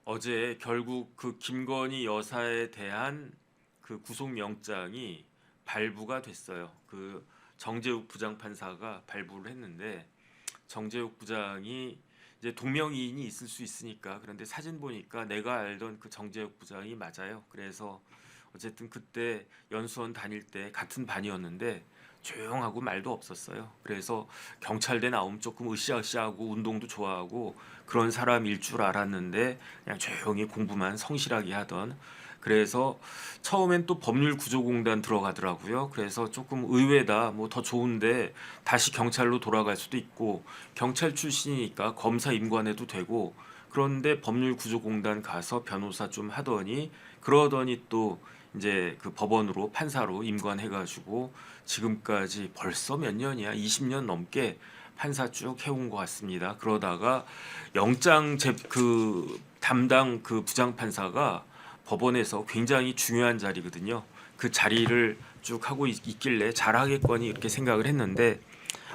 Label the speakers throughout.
Speaker 1: 어제 결국 그 김건희 여사에 대한 그 구속영장이 발부가 됐어요. 그 정재욱 부장판사가 발부를 했는데 정재욱 부장이 이제 동명이인이 있을 수 있으니까 그런데 사진 보니까 내가 알던 그 정재욱 부장이 맞아요. 그래서 어쨌든 그때 연수원 다닐 때 같은 반이었는데 조용하고 말도 없었어요. 그래서 경찰대 나오면 조금 으쌰으쌰하고 운동도 좋아하고 그런 사람일 줄 알았는데 그냥 조용히 공부만 성실하게 하던. 그래서 처음엔 또 법률구조공단 들어가더라고요. 그래서 조금 의외다, 뭐 더 좋은데 다시 경찰로 돌아갈 수도 있고 경찰 출신이니까 검사 임관해도 되고, 그런데 법률구조공단 가서 변호사 좀 하더니 그러더니 또 이제 그 법원으로 판사로 임관해가지고 지금까지 벌써 몇 년이야? 20년 넘게 판사 쭉 해온 것 같습니다. 그러다가 영장 그 담당 그 부장판사가 법원에서 굉장히 중요한 자리거든요. 그 자리를 쭉 하고 있길래 잘하겠거니 이렇게 생각을 했는데,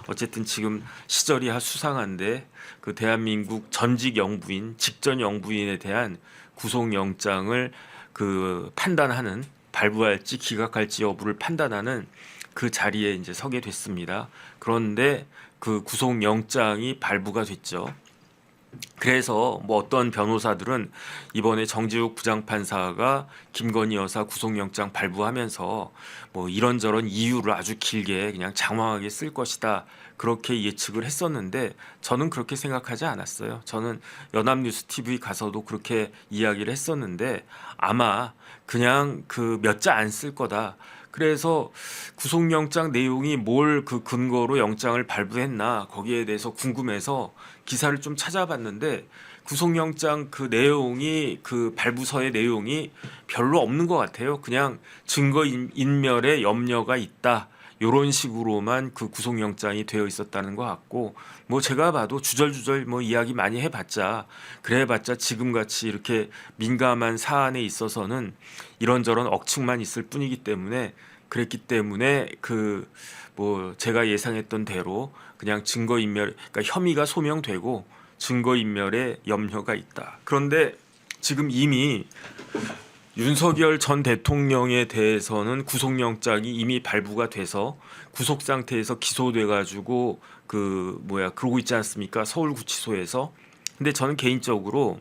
Speaker 1: 어쨌든 지금 시절이 수상한데 그 대한민국 전직 영부인, 직전 영부인에 대한 구속영장을 그 판단하는, 발부할지 기각할지 여부를 판단하는 그 자리에 이제 서게 됐습니다. 그런데 그 구속영장이 발부가 됐죠. 그래서 뭐 어떤 변호사들은 이번에 정재욱 부장판사가 김건희 여사 구속영장 발부하면서 뭐 이런저런 이유를 아주 길게 그냥 장황하게 쓸 것이다, 그렇게 예측을 했었는데 저는 그렇게 생각하지 않았어요. 저는 연합뉴스 TV 가서도 그렇게 이야기를 했었는데 아마 그냥 그 몇 자 안 쓸 거다. 그래서 구속영장 내용이 뭘 그 근거로 영장을 발부했나 거기에 대해서 궁금해서 기사를 좀 찾아봤는데 구속영장 그 내용이, 그 발부서의 내용이 별로 없는 것 같아요. 그냥 증거인멸에 염려가 있다, 요런 식으로만 그 구속영장이 되어 있었다는 것 같고, 뭐 제가 봐도 주절주절 뭐 이야기 많이 해봤자 그래봤자 지금같이 이렇게 민감한 사안에 있어서는 이런저런 억측만 있을 뿐이기 때문에, 그랬기 때문에 그 뭐 제가 예상했던 대로 그냥 증거인멸, 그러니까 혐의가 소명되고 증거인멸에 염려가 있다. 그런데 지금 이미 윤석열 전 대통령에 대해서는 구속영장이 이미 발부가 돼서 구속 상태에서 기소돼 가지고 그러고 있지 않습니까? 서울구치소에서. 근데 저는 개인적으로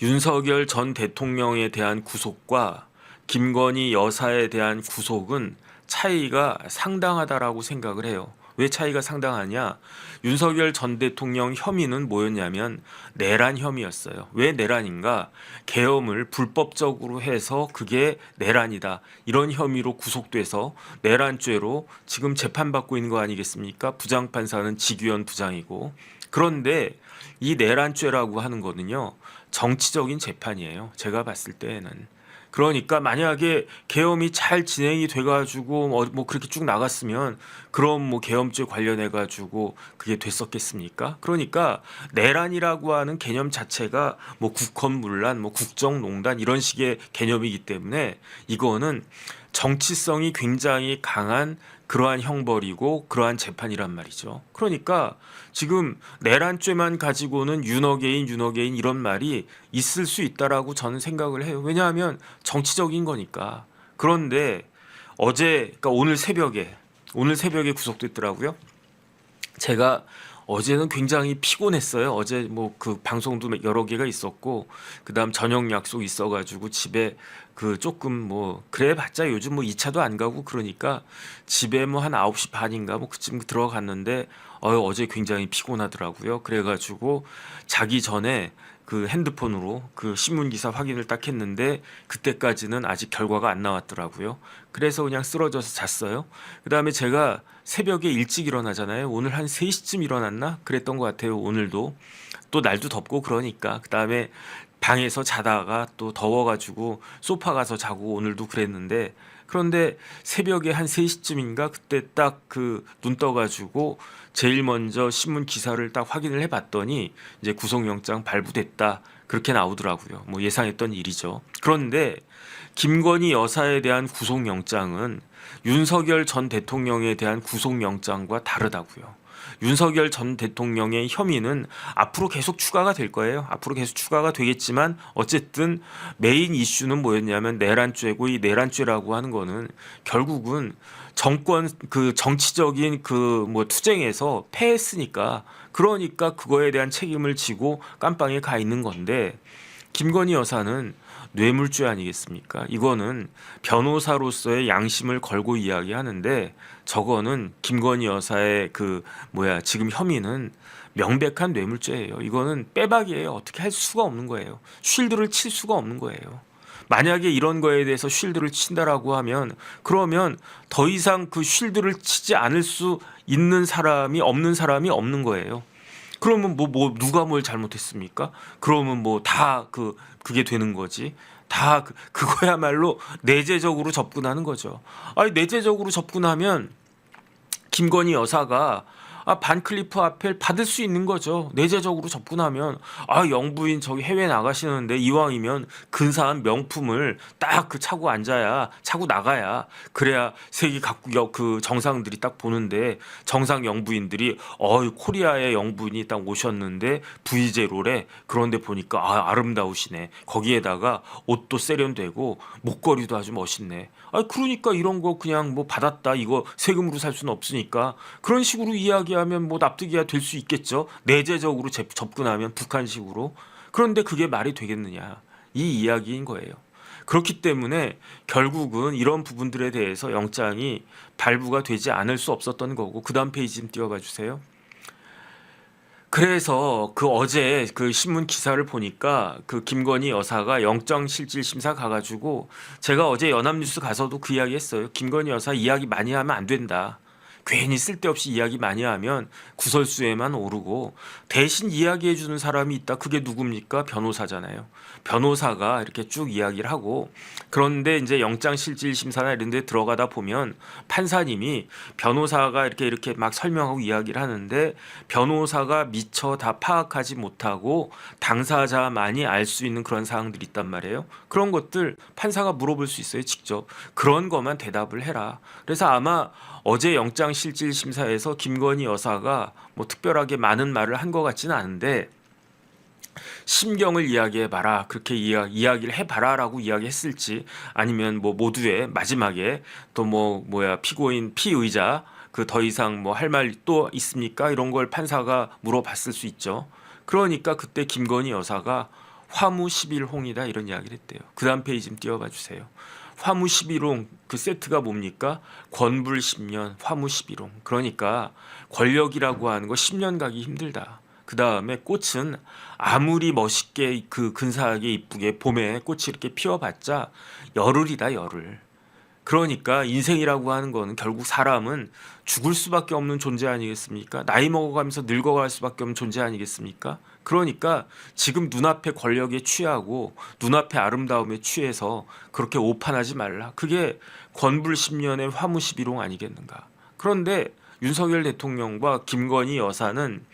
Speaker 1: 윤석열 전 대통령에 대한 구속과 김건희 여사에 대한 구속은 차이가 상당하다라고 생각을 해요. 왜 차이가 상당하냐? 윤석열 전 대통령 혐의는 뭐였냐면 내란 혐의였어요. 왜 내란인가? 계엄을 불법적으로 해서 그게 내란이다, 이런 혐의로 구속돼서 내란죄로 지금 재판받고 있는 거 아니겠습니까? 부장판사는 지규현 부장이고. 그런데 이 내란죄라고 하는 거는요, 정치적인 재판이에요. 제가 봤을 때에는. 그러니까 만약에 계엄이 잘 진행이 돼가지고 뭐 그렇게 쭉 나갔으면 그럼 뭐 계엄죄 관련해 가지고 그게 됐었겠습니까? 그러니까 내란이라고 하는 개념 자체가 뭐 국헌문란, 뭐 국정농단 이런 식의 개념이기 때문에 이거는 정치성이 굉장히 강한 그러한 형벌이고 그러한 재판이란 말이죠. 그러니까 지금 내란죄만 가지고는 윤어게인 이런 말이 있을 수 있다라고 저는 생각을 해요. 왜냐하면 정치적인 거니까. 그런데 어제, 그러니까 오늘 새벽에 구속됐더라고요. 제가 어제는 굉장히 피곤했어요. 어제 뭐 그 방송도 여러 개가 있었고 그다음 저녁 약속 있어가지고 집에 그 조금 뭐 그래봤자 요즘 뭐 2차도 안 가고 그러니까 집에 뭐 한 9시 반인가 뭐 그쯤 들어갔는데 어제 굉장히 피곤하더라고요. 그래가지고 자기 전에 그 핸드폰으로 그 신문 기사 확인을 딱 했는데 그때까지는 아직 결과가 안 나왔더라고요. 그래서 그냥 쓰러져서 잤어요. 그다음에 제가 새벽에 일찍 일어나잖아요. 오늘 한 3시쯤 일어났나? 그랬던 것 같아요. 오늘도. 또 날도 덥고 그러니까. 그다음에 방에서 자다가 또 더워가지고 소파 가서 자고 오늘도 그랬는데, 그런데 새벽에 한 3시쯤인가 그때 딱 그 눈 떠가지고 제일 먼저 신문 기사를 딱 확인을 해봤더니 이제 구속영장 발부됐다, 그렇게 나오더라고요. 뭐 예상했던 일이죠. 그런데 김건희 여사에 대한 구속영장은 윤석열 전 대통령에 대한 구속영장과 다르다고요. 윤석열 전 대통령의 혐의는 앞으로 계속 추가가 될 거예요. 앞으로 계속 추가가 되겠지만 어쨌든 메인 이슈는 뭐였냐면 내란죄고, 이 내란죄라고 하는 거는 결국은 정권 그 정치적인 그 뭐 투쟁에서 패했으니까, 그러니까 그거에 대한 책임을 지고 깜빵에 가 있는 건데, 김건희 여사는 뇌물죄 아니겠습니까? 이거는 변호사로서의 양심을 걸고 이야기하는데, 저거는 김건희 여사의 그 뭐야 지금 혐의는 명백한 뇌물죄예요. 이거는 빼박이에요. 어떻게 할 수가 없는 거예요. 쉴드를 칠 수가 없는 거예요. 만약에 이런 거에 대해서 쉴드를 친다라고 하면, 그러면 더 이상 그 쉴드를 치지 않을 수 있는 사람이 없는 거예요. 그러면 뭐 누가 뭘 잘못했습니까? 그러면 뭐 다 그게 되는 거지. 다 그거야말로 내재적으로 접근하는 거죠. 아니 내재적으로 접근하면 김건희 여사가 반클리프 아펠 받을 수 있는 거죠. 내재적으로 접근하면 영부인 저기 해외 나가시는데 이왕이면 근사한 명품을 딱 차고 앉아야, 차고 나가야, 그래야 세계 각국 그 정상들이 딱 보는데, 정상 영부인들이 코리아의 영부인이 딱 오셨는데 V제로래. 그런데 보니까 아름다우시네. 거기에다가 옷도 세련되고 목걸이도 아주 멋있네. 그러니까 이런 거 그냥 뭐 받았다, 이거 세금으로 살 수는 없으니까, 그런 식으로 이야기하면 뭐 납득이야 될 수 있겠죠. 내재적으로 접근하면 북한식으로. 그런데 그게 말이 되겠느냐, 이 이야기인 거예요. 그렇기 때문에 결국은 이런 부분들에 대해서 영장이 발부가 되지 않을 수 없었던 거고, 그 다음 페이지 좀 띄워봐 주세요. 그래서 어제 그 신문 기사를 보니까 그 김건희 여사가 영장실질심사 가가지고, 제가 어제 연합뉴스 가서도 그 이야기 했어요. 김건희 여사 이야기 많이 하면 안 된다. 괜히 쓸데없이 이야기 많이 하면 구설수에만 오르고, 대신 이야기해 주는 사람이 있다. 그게 누굽니까? 변호사잖아요. 변호사가 이렇게 쭉 이야기를 하고, 그런데 이제 영장실질심사나 이런 데 들어가다 보면 판사님이 변호사가 이렇게 막 설명하고 이야기를 하는데, 변호사가 미처 다 파악하지 못하고 당사자만이 알 수 있는 그런 사항들이 있단 말이에요. 그런 것들 판사가 물어볼 수 있어요, 직접. 그런 것만 대답을 해라. 그래서 아마 어제 영장실질심사에서 김건희 여사가 뭐 특별하게 많은 말을 한 것 같지는 않은데, 심경을 이야기해봐라, 그렇게 이야기를 해봐라라고 이야기했을지, 아니면 뭐 모두의 마지막에 또 피고인 피의자 더 이상 뭐 할 말 또 있습니까? 이런 걸 판사가 물어봤을 수 있죠. 그러니까 그때 김건희 여사가 화무 11홍이다 이런 이야기를 했대요. 그 다음 페이지 좀 띄워봐 주세요. 화무 11홍 그 세트가 뭡니까? 권불 10년, 화무 11홍. 그러니까 권력이라고 하는 거 10년 가기 힘들다. 그 다음에 꽃은 아무리 멋있게 근사하게 이쁘게 봄에 꽃이 이렇게 피어봤자 열흘이다, 열흘. 그러니까 인생이라고 하는 거는 결국 사람은 죽을 수밖에 없는 존재 아니겠습니까? 나이 먹어가면서 늙어갈 수밖에 없는 존재 아니겠습니까? 그러니까 지금 눈앞의 권력에 취하고 눈앞의 아름다움에 취해서 그렇게 오판하지 말라. 그게 권불 10년의 화무 11홍 아니겠는가. 그런데 윤석열 대통령과 김건희 여사는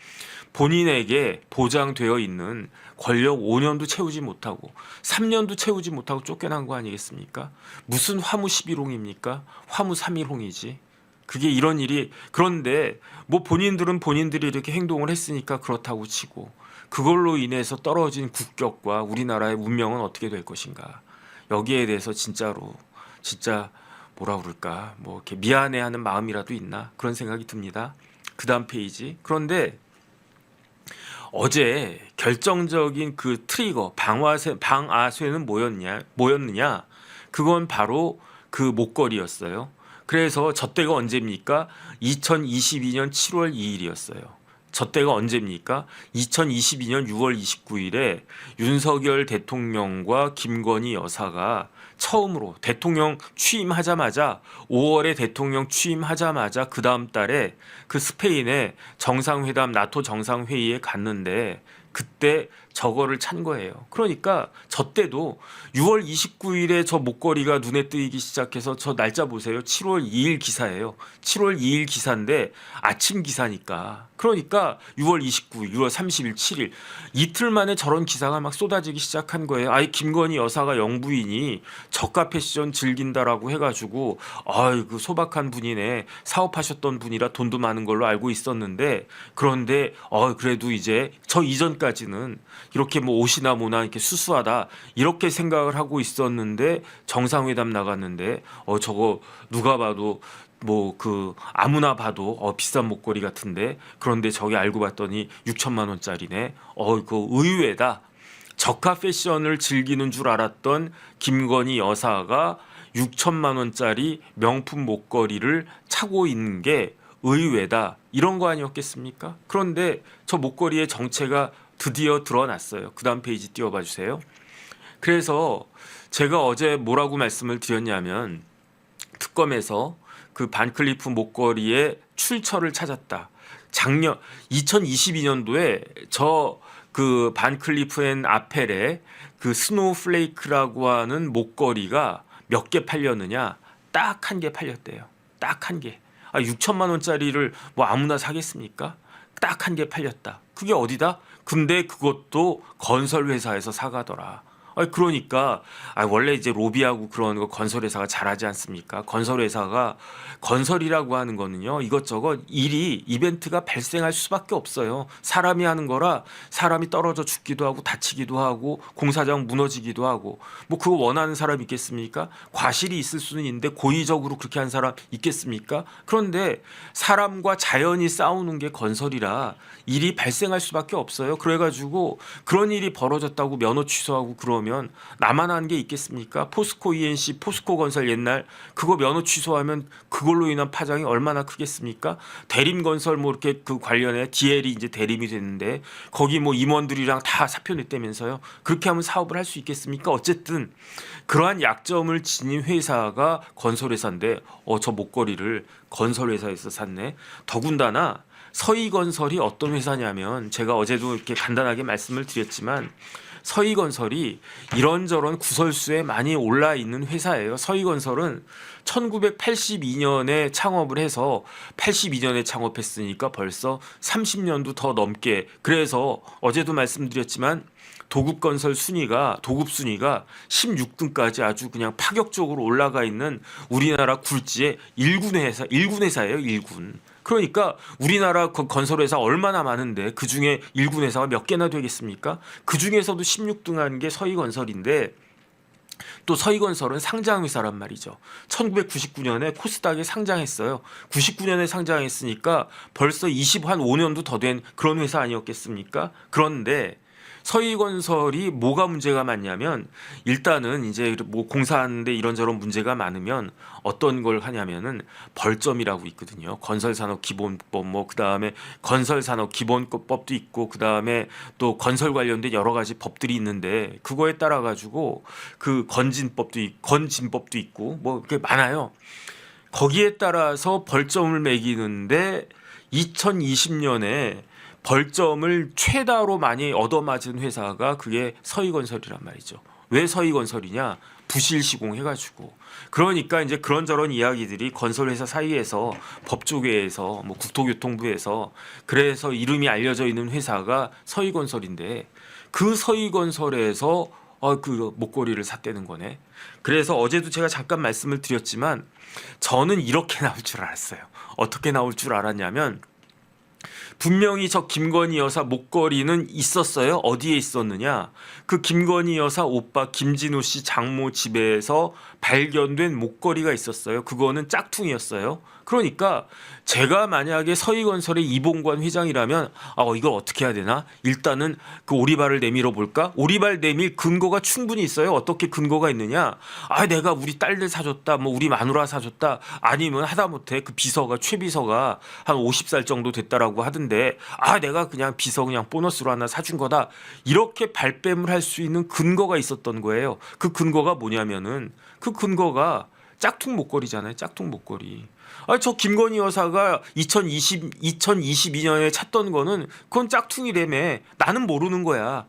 Speaker 1: 본인에게 보장되어 있는 권력 5년도 채우지 못하고 3년도 채우지 못하고 쫓겨난 거 아니겠습니까? 무슨 화무 11홍입니까? 화무 3일홍이지. 그게 이런 일이, 그런데 뭐 본인들은 본인들이 이렇게 행동을 했으니까 그렇다고 치고, 그걸로 인해서 떨어진 국격과 우리나라의 운명은 어떻게 될 것인가. 여기에 대해서 진짜 뭐라 그럴까, 뭐 이렇게 미안해하는 마음이라도 있나, 그런 생각이 듭니다. 그 다음 페이지. 그런데 어제 결정적인 그 트리거 방아쇠는 뭐였느냐? 그건 바로 그 목걸이였어요. 그래서 저 때가 언제입니까? 2022년 7월 2일이었어요. 저 때가 언제입니까? 2022년 6월 29일에 윤석열 대통령과 김건희 여사가 처음으로 대통령 취임하자마자, 5월에 대통령 취임하자마자 그 다음 달에 그 스페인에 정상회담, 나토 정상회의에 갔는데, 그때 저거를 찬 거예요. 그러니까 저 때도 6월 29일에 저 목걸이가 눈에 띄기 시작해서 저 날짜 보세요. 7월 2일 기사예요. 7월 2일 기사인데 아침 기사니까. 그러니까 6월 29일, 6월 30일, 7일 이틀 만에 저런 기사가 막 쏟아지기 시작한 거예요. 아이 김건희 여사가 영부인이 저가 패션 즐긴다라고 해가지고 아이 그 소박한 분이네, 사업하셨던 분이라 돈도 많은 걸로 알고 있었는데, 그런데 그래도 이제 저 이전까지는 이렇게 뭐 옷이나 뭐나 이렇게 수수하다 이렇게 생각을 하고 있었는데 정상회담 나갔는데 저거 누가 봐도 뭐 그 아무나 봐도 비싼 목걸이 같은데, 그런데 저기 알고 봤더니 6천만 원짜리네. 그 의외다. 저가 패션을 즐기는 줄 알았던 김건희 여사가 6천만 원짜리 명품 목걸이를 차고 있는 게 의외다. 이런 거 아니었겠습니까? 그런데 저 목걸이의 정체가 드디어 드러났어요. 그 다음 페이지 띄워봐 주세요. 그래서 제가 어제 뭐라고 말씀을 드렸냐면, 특검에서 그 반클리프 목걸이의 출처를 찾았다. 작년 2022년도에 저 그 반클리프 앤 아펠의 그 스노우플레이크라고 하는 목걸이가 몇 개 팔렸느냐? 딱 한 개 팔렸대요. 딱 한 개. 6천만 원짜리를 뭐 아무나 사겠습니까? 딱 한 개 팔렸다. 그게 어디다? 근데 그것도 건설 회사에서 사가더라. 그러니까 원래 이제 로비하고 그런 거 건설 회사가 잘하지 않습니까? 건설 회사가, 건설이라고 하는 거는요, 이것저것 일이 이벤트가 발생할 수밖에 없어요. 사람이 하는 거라 사람이 떨어져 죽기도 하고 다치기도 하고 공사장 무너지기도 하고, 뭐 그거 원하는 사람 있겠습니까? 과실이 있을 수는 있는데 고의적으로 그렇게 한 사람 있겠습니까? 그런데 사람과 자연이 싸우는 게 건설이라 일이 발생할 수밖에 없어요. 그래가지고 그런 일이 벌어졌다고 면허 취소하고 그러면 나만 하는 게 있겠습니까? 포스코 ENC, 포스코 건설 옛날 그거 면허 취소하면 그걸로 인한 파장이 얼마나 크겠습니까? 대림건설 뭐 이렇게 그 관련해 DL이 이제 대림이 됐는데 거기 뭐 임원들이랑 다 사표 냈다면서요. 그렇게 하면 사업을 할 수 있겠습니까? 어쨌든 그러한 약점을 지닌 회사가 건설회사인데 저 목걸이를 건설회사에서 샀네. 더군다나 서희건설이 어떤 회사냐면, 제가 어제도 이렇게 간단하게 말씀을 드렸지만 서희건설이 이런저런 구설수에 많이 올라 있는 회사예요. 서희건설은 1982년에 창업을 해서 82년에 창업했으니까 벌써 30년도 더 넘게, 그래서 어제도 말씀드렸지만 도급 순위가 16등까지 아주 그냥 파격적으로 올라가 있는 우리나라 굴지의 1군 회사예요. 1군. 그러니까 우리나라 건설회사 얼마나 많은데 그중에 1군 회사가 몇 개나 되겠습니까? 그중에서도 16등한 게 서희건설인데, 또 서희건설은 상장회사란 말이죠. 1999년에 코스닥에 상장했어요. 99년에 상장했으니까 벌써 25년도 더 된 그런 회사 아니었겠습니까? 그런데 서희건설이 뭐가 문제가 많냐면, 일단은 이제 뭐 공사하는데 이런저런 문제가 많으면 어떤 걸 하냐면은 벌점이라고 있거든요. 건설산업기본법, 뭐 그다음에 건설산업기본법도 있고, 그다음에 또 건설 관련된 여러 가지 법들이 있는데 그거에 따라 가지고 그 건진법도 있고 뭐 이렇게 많아요. 거기에 따라서 벌점을 매기는데 2020년에 벌점을 최다로 많이 얻어맞은 회사가 그게 서희건설이란 말이죠. 왜 서희건설이냐? 부실 시공해가지고. 그러니까 이제 그런저런 이야기들이 건설회사 사이에서 법조계에서 뭐 국토교통부에서 그래서 이름이 알려져 있는 회사가 서희건설인데, 그 서희건설에서 그 목걸이를 샀다는 거네. 그래서 어제도 제가 잠깐 말씀을 드렸지만 저는 이렇게 나올 줄 알았어요. 어떻게 나올 줄 알았냐면, 분명히 저 김건희 여사 목걸이는 있었어요. 어디에 있었느냐? 그 김건희 여사 오빠 김진우 씨 장모 집에서 발견된 목걸이가 있었어요. 그거는 짝퉁이었어요. 그러니까 제가 만약에 서희건설의 이봉관 회장이라면 이걸 어떻게 해야 되나? 일단은 그 오리발을 내밀어 볼까? 오리발 내밀 근거가 충분히 있어요. 어떻게 근거가 있느냐? 내가 우리 딸들 사줬다, 뭐 우리 마누라 사줬다, 아니면 하다못해 그 비서가 최비서가 한 50살 정도 됐다라고 하던데 내가 그냥 비서 그냥 보너스로 하나 사준 거다, 이렇게 발뺌을 할 수 있는 근거가 있었던 거예요. 그 근거가 뭐냐면은 그 근거가 짝퉁 목걸이잖아요. 짝퉁 목걸이. 저 김건희 여사가 2022년에 찾던 거는 그건 짝퉁이라며. 나는 모르는 거야.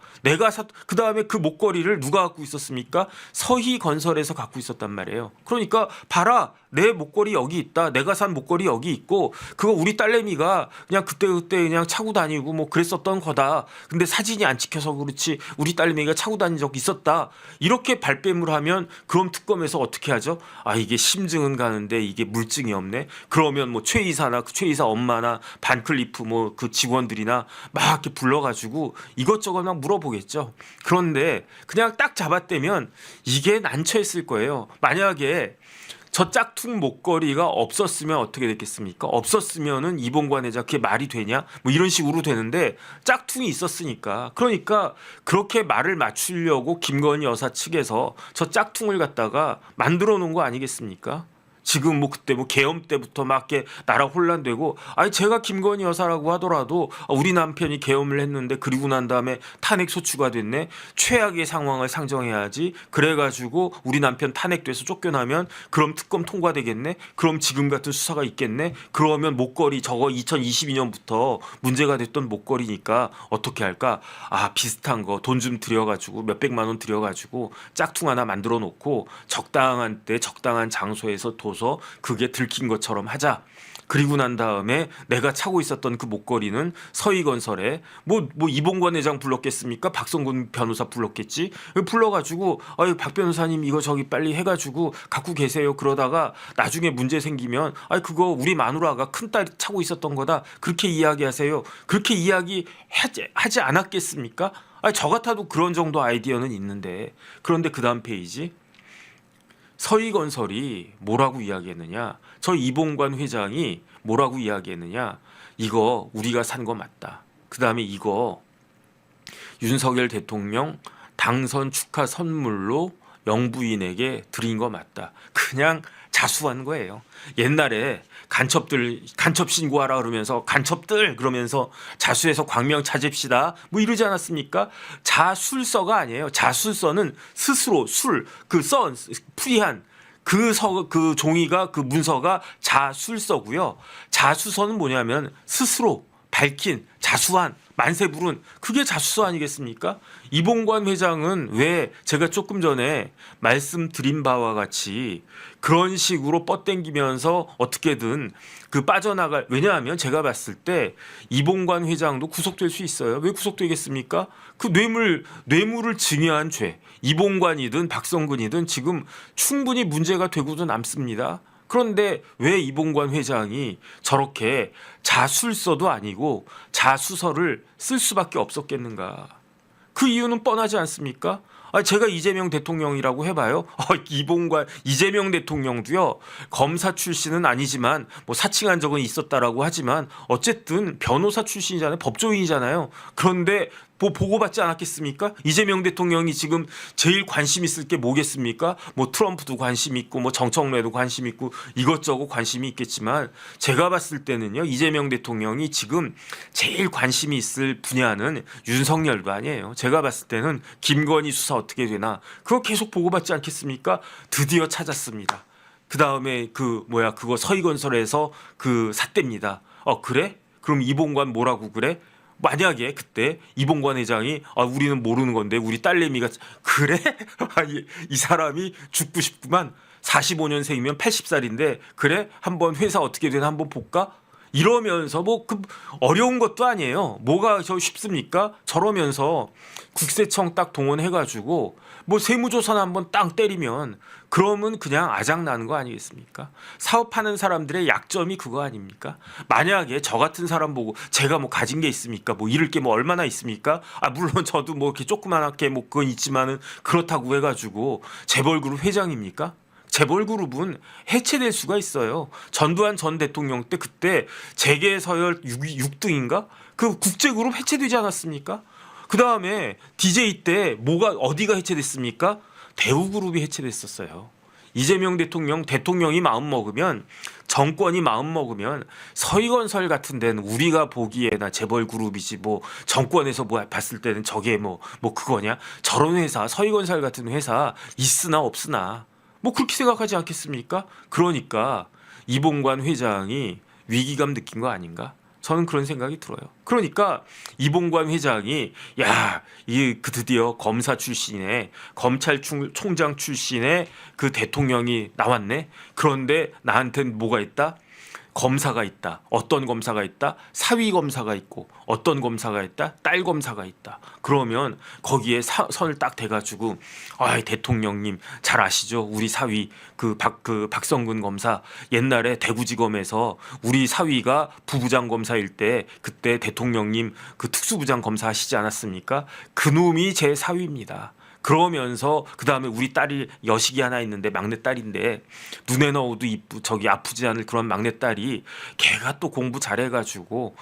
Speaker 1: 그 다음에 그 목걸이를 누가 갖고 있었습니까? 서희건설에서 갖고 있었단 말이에요. 그러니까 봐라. 내 목걸이 여기 있다. 내가 산 목걸이 여기 있고 그거 우리 딸내미가 그냥 그때 그냥 차고 다니고 뭐 그랬었던 거다. 근데 사진이 안 찍혀서 그렇지 우리 딸내미가 차고 다닌 적 있었다. 이렇게 발뺌을 하면 그럼 특검에서 어떻게 하죠? 이게 심증은 가는데 이게 물증이 없네. 그러면 뭐 최 이사나 그 최 이사 엄마나 반클리프 뭐 그 직원들이나 막 이렇게 불러가지고 이것저것 막 물어보겠죠. 그런데 그냥 딱 잡았다면 이게 난처했을 거예요. 만약에 저 짝퉁 목걸이가 없었으면 어떻게 됐겠습니까? 없었으면은 이봉관 회장 그게 말이 되냐? 뭐 이런 식으로 되는데 짝퉁이 있었으니까. 그러니까 그렇게 말을 맞추려고 김건희 여사 측에서 저 짝퉁을 갖다가 만들어 놓은 거 아니겠습니까? 지금 뭐 그때 뭐 계엄 때부터 막 이렇게 나라 혼란되고 제가 김건희 여사라고 하더라도 우리 남편이 계엄을 했는데 그리고 난 다음에 탄핵 소추가 됐네. 최악의 상황을 상정해야지. 그래가지고 우리 남편 탄핵돼서 쫓겨나면 그럼 특검 통과되겠네. 그럼 지금 같은 수사가 있겠네. 그러면 목걸이 저거 2022년부터 문제가 됐던 목걸이니까 어떻게 할까? 비슷한 거 돈 좀 들여가지고 몇백만 원 들여가지고 짝퉁 하나 만들어 놓고 적당한 때 적당한 장소에서 둬서 그게 들킨 것처럼 하자. 그리고 난 다음에 내가 차고 있었던 그 목걸이는 서희건설에 뭐 이봉관 회장 불렀겠습니까? 박성근 변호사 불렀겠지. 불러가지고 박 변호사님 이거 저기 빨리 해가지고 갖고 계세요. 그러다가 나중에 문제 생기면 그거 우리 마누라가 큰딸이 차고 있었던 거다. 그렇게 이야기하세요. 그렇게 이야기하지 않았겠습니까? 저 같아도 그런 정도 아이디어는 있는데. 그런데 그 다음 페이지 서희건설이 뭐라고 이야기했느냐? 저 이봉관 회장이 뭐라고 이야기했느냐? 이거 우리가 산 거 맞다. 그 다음에 이거 윤석열 대통령 당선 축하 선물로 영부인에게 드린 거 맞다. 그냥 자수한 거예요. 옛날에 간첩 신고하라 그러면서 간첩들 그러면서 자수해서 광명 찾읍시다 뭐 이러지 않았습니까? 자술서가 아니에요. 자술서는 스스로 풀이한 그 종이가 그 문서가 자술서고요. 자수서는 뭐냐면 스스로 밝힌 자수한 만세 부른 그게 자수서 아니겠습니까? 이봉관 회장은 왜 제가 조금 전에 말씀드린 바와 같이 그런 식으로 뻗땡기면서 어떻게든 빠져나갈. 왜냐하면 제가 봤을 때 이봉관 회장도 구속될 수 있어요. 왜 구속되겠습니까? 그 뇌물을 증여한 죄 이봉관이든 박성근이든 지금 충분히 문제가 되고도 남습니다. 그런데 왜 이봉관 회장이 저렇게 자술서도 아니고 자수서를 쓸 수밖에 없었겠는가? 그 이유는 뻔하지 않습니까? 제가 이재명 대통령이라고 해봐요. 이재명 대통령도요. 검사 출신은 아니지만 뭐 사칭한 적은 있었다라고 하지만 어쨌든 변호사 출신이잖아요. 법조인이잖아요. 그런데 뭐 보고받지 않았겠습니까? 이재명 대통령이 지금 제일 관심 있을 게 뭐겠습니까? 뭐 트럼프도 관심 있고 뭐 정청래도 관심 있고 이것저것 관심이 있겠지만 제가 봤을 때는요. 이재명 대통령이 지금 제일 관심이 있을 분야는 윤석열도 아니에요. 제가 봤을 때는 김건희 수사 어떻게 되나 그거 계속 보고받지 않겠습니까? 드디어 찾았습니다. 그 다음에 그거 서희건설에서 샀답니다. 그래? 그럼 이봉관 뭐라고 그래? 만약에 그때 이봉관 회장이 우리는 모르는 건데 우리 딸내미가 그래? 이 사람이 죽고 싶구만. 45년생이면 80살인데 그래? 한번 회사 어떻게 되나 한번 볼까? 이러면서 어려운 것도 아니에요. 뭐가 쉽습니까? 저러면서 국세청 딱 동원해가지고 세무조사나 한번 땅 때리면 그러면 그냥 아작나는 거 아니겠습니까? 사업하는 사람들의 약점이 그거 아닙니까? 만약에 저 같은 사람 보고 제가 가진 게 있습니까? 잃을 게 얼마나 있습니까? 물론 저도 이렇게 조그만하게 그건 있지만은 그렇다고 해가지고 재벌그룹 회장입니까? 재벌그룹은 해체될 수가 있어요. 전두환 전 대통령 때 그때 재계서열 6등인가? 그 국제그룹 해체되지 않았습니까? 그 다음에 DJ 때 어디가 해체됐습니까? 대우그룹이 해체됐었어요. 이재명 대통령이 마음 먹으면 정권이 마음 먹으면 서희건설 같은 데는 우리가 보기에나 재벌그룹이지 정권에서 봤을 때는 저게 그거냐? 저런 회사 서희건설 같은 회사 있으나 없으나 그렇게 생각하지 않겠습니까? 그러니까 이봉관 회장이 위기감 느낀 거 아닌가? 저는 그런 생각이 들어요. 그러니까 이봉관 회장이 그 드디어 검사 출신의 검찰총장 출신의 그 대통령이 나왔네. 그런데 나한테는 뭐가 있다? 검사가 있다. 어떤 검사가 있다? 사위 검사가 있고 어떤 검사가 있다? 딸 검사가 있다. 그러면 거기에 선을 딱 대가지고 대통령님 잘 아시죠? 우리 사위 그 박성근 검사 옛날에 대구지검에서 우리 사위가 부부장 검사일 때 그때 대통령님 그 특수부장 검사 하시지 않았습니까? 그놈이 제 사위입니다. 그러면서 그 다음에 우리 딸이 여식이 하나 있는데 막내딸인데 눈에 넣어도 아프지 않을 그런 막내딸이 걔가 또 공부 잘해가지고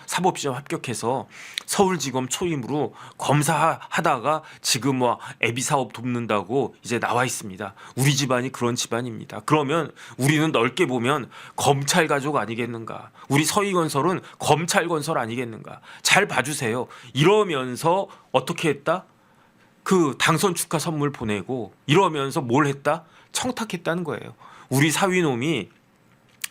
Speaker 1: 사법시험 합격해서 서울지검 초임으로 검사하다가 지금 뭐 애비 사업 돕는다고 이제 나와 있습니다. 우리 집안이 그런 집안입니다. 그러면 우리는 넓게 보면 검찰 가족 아니겠는가? 우리 서희건설은 검찰 건설 아니겠는가? 잘 봐주세요. 이러면서 어떻게 했다? 그 당선 축하 선물 보내고 이러면서 뭘 했다? 청탁했다는 거예요. 우리 사위놈이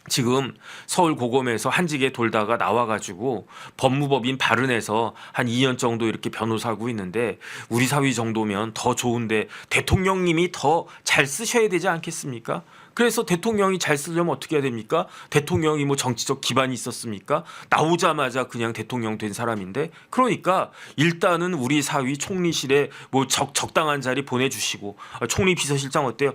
Speaker 1: 지금 서울고검에서 한직에 돌다가 나와가지고 법무법인 발은해서 한 2년 정도 이렇게 변호사하고 있는데 우리 사위 정도면 더 좋은데 대통령님이 더 잘 쓰셔야 되지 않겠습니까? 그래서 대통령이 잘 쓰려면 어떻게 해야 됩니까? 대통령이 뭐 정치적 기반이 있었습니까? 나오자마자 그냥 대통령 된 사람인데 그러니까 일단은 우리 사위 총리실에 뭐 적당한 자리 보내주시고 총리 비서실장 어때요?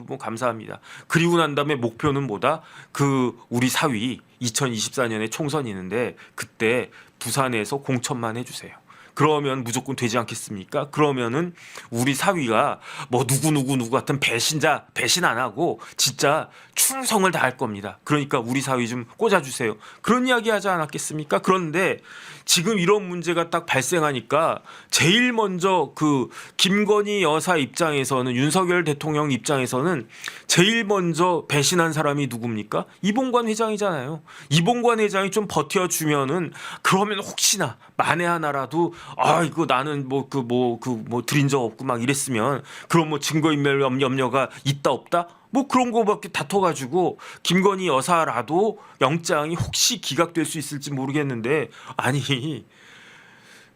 Speaker 1: 뭐 감사합니다. 그리고 난 다음에 목표는 뭐다? 그 우리 사위 2024년에 총선이 있는데 그때 부산에서 공천만 해주세요. 그러면 무조건 되지 않겠습니까? 그러면은 우리 사위가 뭐 누구 같은 배신 안 하고 진짜 충성을 다할 겁니다. 그러니까 우리 사위 좀 꽂아주세요. 그런 이야기 하지 않았겠습니까? 그런데 지금 이런 문제가 딱 발생하니까 제일 먼저 그 김건희 여사 입장에서는 윤석열 대통령 입장에서는 제일 먼저 배신한 사람이 누굽니까? 이봉관 회장이잖아요. 이봉관 회장이 좀 버텨주면은 그러면 혹시나 만에 하나라도 이거 나는 뭐 드린 적 없고 막 이랬으면 그럼 뭐 증거인멸 염려가 있다 없다? 뭐 그런 거밖에 다퉈가지고 김건희 여사라도 영장이 혹시 기각될 수 있을지 모르겠는데 아니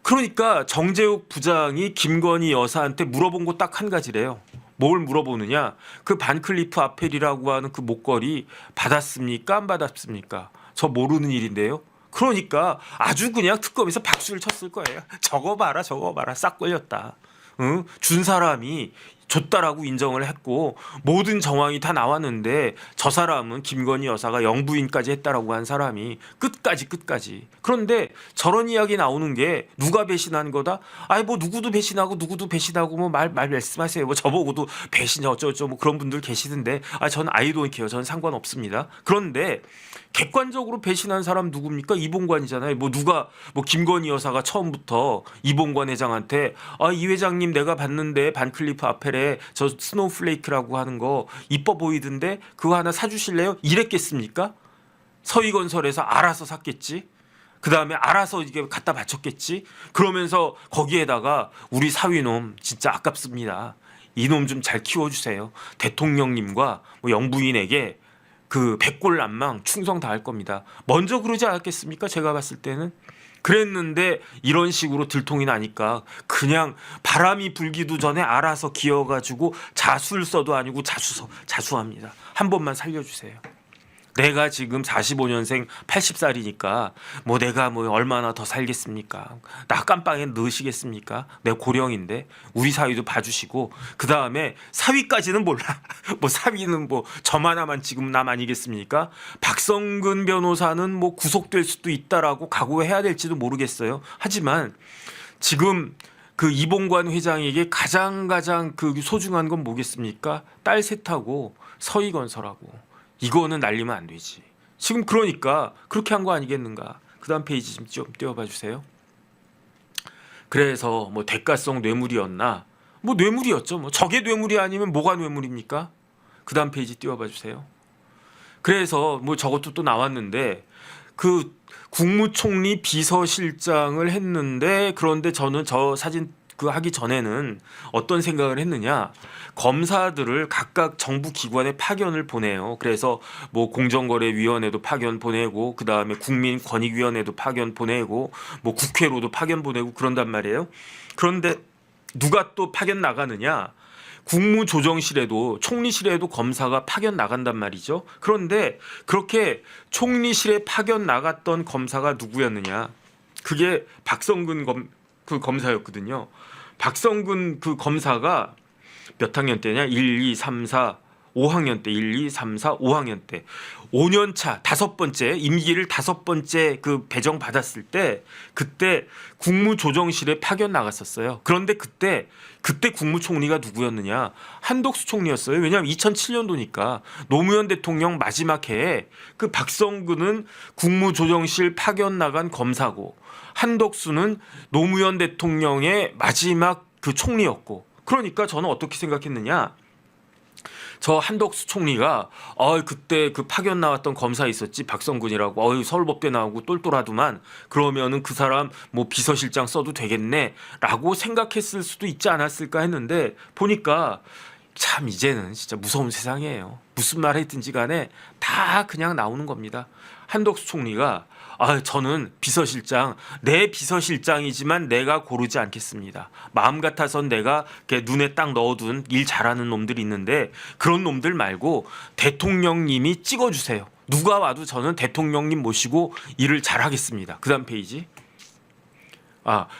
Speaker 1: 그러니까 정재욱 부장이 김건희 여사한테 물어본 거 딱 한 가지래요. 뭘 물어보느냐? 그 반클리프 아펠이라고 하는 그 목걸이 받았습니까? 안 받았습니까? 저 모르는 일인데요. 그러니까 아주 그냥 특검에서 박수를 쳤을 거예요. 저거 봐라 싹 걸렸다. 준 사람이 줬다라고 인정을 했고 모든 정황이 다 나왔는데 저 사람은 김건희 여사가 영부인까지 했다라고 한 사람이 끝까지 그런데 저런 이야기 나오는 게 누가 배신한 거다? 뭐 누구도 배신하고 뭐 말 말씀하세요. 뭐 저보고도 배신 어쩌고 뭐 그런 분들 계시던데 저는 아이돈케어 저는 상관없습니다. 그런데 객관적으로 배신한 사람 누굽니까? 이봉관이잖아요. 뭐 김건희 여사가 처음부터 이봉관 회장한테 이 회장님 내가 봤는데 반클리프 아펠에 저 스노우플레이크라고 하는 거 이뻐 보이던데 그거 하나 사주실래요? 이랬겠습니까? 서희건설에서 알아서 샀겠지. 그 다음에 알아서 이게 갖다 바쳤겠지. 그러면서 거기에다가 우리 사위놈 진짜 아깝습니다. 이놈 좀 잘 키워주세요. 대통령님과 뭐 영부인에게 그 백골난망 충성 다할 겁니다. 먼저 그러지 않았겠습니까? 제가 봤을 때는. 그랬는데 이런 식으로 들통이 나니까 그냥 바람이 불기도 전에 알아서 기어가지고 자술서도 아니고 자수합니다. 한 번만 살려주세요. 내가 지금 45년생 80살이니까 뭐 내가 뭐 얼마나 더 살겠습니까? 나 깜빵에 넣으시겠습니까? 내가 고령인데 우리 사위도 봐주시고 그 다음에 사위까지는 몰라. 뭐 사위는 뭐 저만하만 지금 남 아니겠습니까? 박성근 변호사는 뭐 구속될 수도 있다라고 각오해야 될지도 모르겠어요. 하지만 지금 그 이봉관 회장에게 가장 그 소중한 건 뭐겠습니까? 딸 셋하고 서희건설하고. 이거는 날리면 안 되지. 지금 그러니까 그렇게 한 거 아니겠는가. 그 다음 페이지 좀 띄워봐 주세요. 그래서 뭐 대가성 뇌물이었나. 뭐 뇌물이었죠. 뭐 저게 뇌물이 아니면 뭐가 뇌물입니까? 그 다음 페이지 띄워봐 주세요. 그래서 뭐 저것도 또 나왔는데 그 국무총리 비서실장을 했는데 그런데 저는 저 사진 그 하기 전에는 어떤 생각을 했느냐? 검사들을 각각 정부 기관에 파견을 보내요. 그래서 뭐 공정거래위원회도 파견 보내고 그 다음에 국민권익위원회도 파견 보내고 뭐 국회로도 파견 보내고 그런단 말이에요. 그런데 누가 또 파견 나가느냐? 국무조정실에도 총리실에도 검사가 파견 나간단 말이죠. 그런데 그렇게 총리실에 파견 나갔던 검사가 누구였느냐? 그게 박성근 검사였거든요. 박성근 그 검사가 몇 학년 때냐? 1, 2, 3, 4, 5학년 때 1, 2, 3, 4, 5학년 때 5년 차 다섯 번째 임기를 다섯 번째 그 배정 받았을 때 그때 국무조정실에 파견 나갔었어요. 그런데 그때 국무총리가 누구였느냐? 한덕수 총리였어요. 왜냐하면 2007년도니까 노무현 대통령 마지막 해에 그 박성근은 국무조정실 파견 나간 검사고 한덕수는 노무현 대통령의 마지막 그 총리였고 그러니까 저는 어떻게 생각했느냐? 저 한덕수 총리가 그때 그 파견 나왔던 검사 있었지 박성근이라고 서울법대 나오고 똘똘하더만 그러면은 그 사람 뭐 비서실장 써도 되겠네라고 생각했을 수도 있지 않았을까 했는데 보니까 참 이제는 진짜 무서운 세상이에요. 무슨 말 했든지 간에 다 그냥 나오는 겁니다. 한덕수 총리가 저는 비서실장, 내 비서실장이지만 내가 고르지 않겠습니다. 마음 같아선 내가 눈에 딱 넣어둔 일 잘하는 놈들이 있는데 그런 놈들 말고 대통령님이 찍어주세요. 누가 와도 저는 대통령님 모시고 일을 잘하겠습니다. 그 다음 페이지.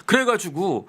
Speaker 1: 그래가지고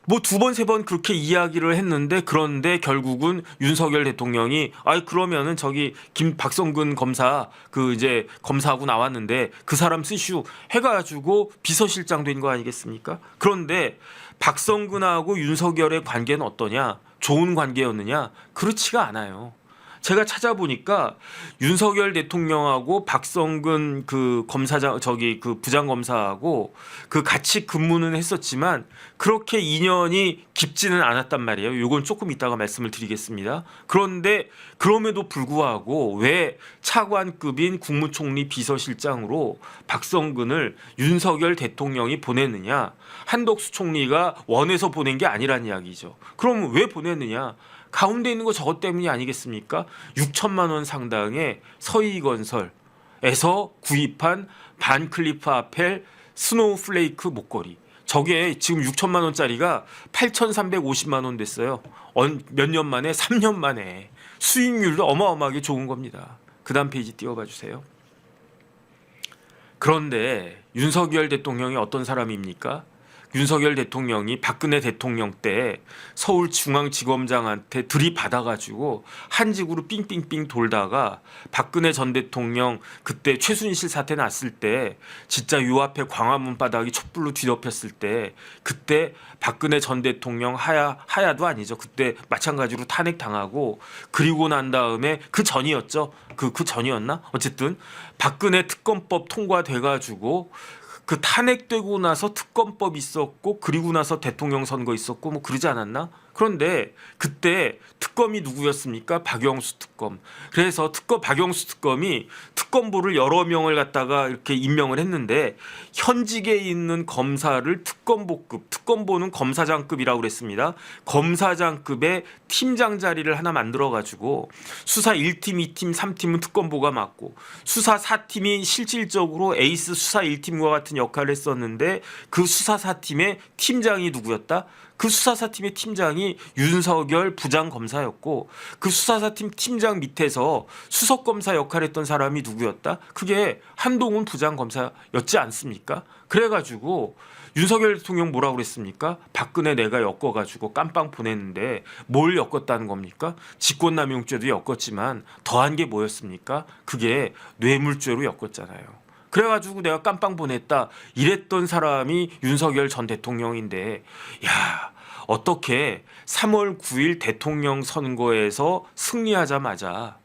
Speaker 1: 뭐 두 번 세 번 그렇게 이야기를 했는데 그런데 결국은 윤석열 대통령이 그러면은 저기 박성근 검사 그 이제 검사하고 나왔는데 그 사람 쓰슈 해가지고 비서실장 된 거 아니겠습니까? 그런데 박성근하고 윤석열의 관계는 어떠냐? 좋은 관계였느냐? 그렇지가 않아요. 제가 찾아보니까 윤석열 대통령하고 박성근 그 검사장 그 부장검사하고 그 같이 근무는 했었지만 그렇게 인연이 깊지는 않았단 말이에요. 이건 조금 이따가 말씀을 드리겠습니다. 그런데 그럼에도 불구하고 왜 차관급인 국무총리 비서실장으로 박성근을 윤석열 대통령이 보냈느냐? 한덕수 총리가 원해서 보낸 게 아니란 이야기죠. 그럼 왜 보냈느냐? 가운데 있는 거 저것 때문이 아니겠습니까? 6천만 원 상당의 서희건설에서 구입한 반클리프 아펠 스노우플레이크 목걸이. 저게 지금 6천만 원짜리가 8,350만 원 됐어요. 몇 년 만에 3년 만에 수익률도 어마어마하게 좋은 겁니다. 그 다음 페이지 띄워봐 주세요. 그런데 윤석열 대통령이 어떤 사람입니까? 윤석열 대통령이 박근혜 대통령 때 서울중앙지검장한테 들이받아가지고 한직으로 삥삥삥 돌다가 박근혜 전 대통령 그때 최순실 사태 났을 때 진짜 요 앞에 광화문 바닥이 촛불로 뒤덮였을 때 그때 박근혜 전 대통령 하야도 아니죠. 그때 마찬가지로 탄핵당하고 그리고 난 다음에 그 전이었죠. 그 전이었나? 어쨌든 박근혜 특검법 통과돼가지고 그 탄핵되고 나서 특검법 있었고 그리고 나서 대통령 선거 있었고 뭐 그러지 않았나? 그런데 그때 특검이 누구였습니까? 박영수 특검. 그래서 박영수 특검이 특검보를 여러 명을 갖다가 이렇게 임명을 했는데 현직에 있는 검사를 특검보급, 특검보는 검사장급이라고 그랬습니다. 검사장급의 팀장 자리를 하나 만들어가지고 수사 1팀, 2팀, 3팀은 특검보가 맡고 수사 4팀이 실질적으로 에이스 수사 1팀과 같은 역할을 했었는데 그 수사 4팀의 팀장이 누구였다? 그 수사사팀의 팀장이 윤석열 부장검사였고 그 수사사팀 팀장 밑에서 수석검사 역할을 했던 사람이 누구였다? 그게 한동훈 부장검사였지 않습니까? 그래가지고 윤석열 대통령 뭐라고 그랬습니까? 박근혜 내가 엮어가지고 깜빵 보냈는데 뭘 엮었다는 겁니까? 직권남용죄도 엮었지만 더한 게 뭐였습니까? 그게 뇌물죄로 엮었잖아요. 그래가지고 내가 깜빵 보냈다 이랬던 사람이 윤석열 전 대통령인데 어떻게 3월 9일 대통령 선거에서 승리하자마자